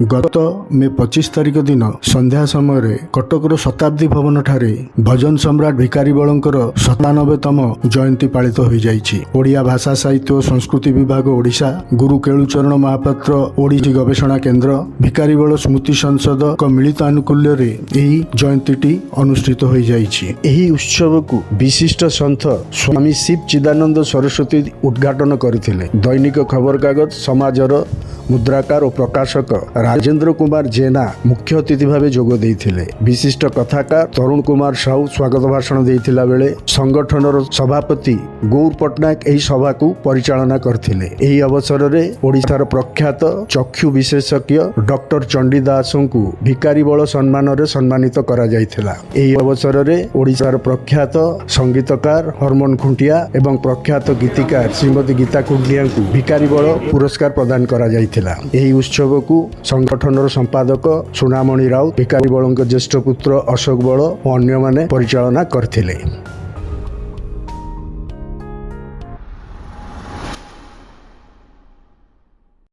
गत मे 25 तारिख दिन संध्या समय कटकर शताब्दी भवन ठारे भजन सम्राट भिकारी बलंकर 97तम जयंती पालित हो जाइछि। ओडिया भाषा साहित्य और संस्कृति विभाग ओडिशा गुरु केलुचरण महापात्र ओडिसी गवेषणा केन्द्र भिकारी बल स्मृति संसद को मिलित आनुकूल्य रे एही जयंतीटी अनुष्ठित हो जाइछि। एही उत्सव को विशिष्ट संत स्वामी शिव चिदानंद सरस्वती उद्घाटन करथिले। दैनिक खबर कागज समाजर मुद्राकार और प्रकाशक राजेंद्र कुमार जेना मुख्य अतिथि भाव जोग देइथिले। विशिष्ट कथाकार तरुण कुमार साहू स्वागत भाषण देइथिला बेले संगठनर सभापति गौर पटनायक एही सभा को परिचालना करथिले। एही अवसर रे ओडिशार प्रख्यात चक्षु विशेषज्ञ डॉक्टर चंडी दासों को भिकारी बल सम्मान रे सम्मानित करा जाइथिला। एही अवसर रे ओडिशार प्रख्यात संगीतकार हरमन खुंटिया एवं प्रख्यात गीतिकार श्रीमती गीता कुंडिया को भिकारी बल पुरस्कार प्रदान करा जाइथिला। एही उत्सव को संगठनर संपादक सुनामणि राउत भिकारी बलଙ୍କ ज्येष्ठ पुत्र अशोक बल और अन्य माने परिचालना करथिले।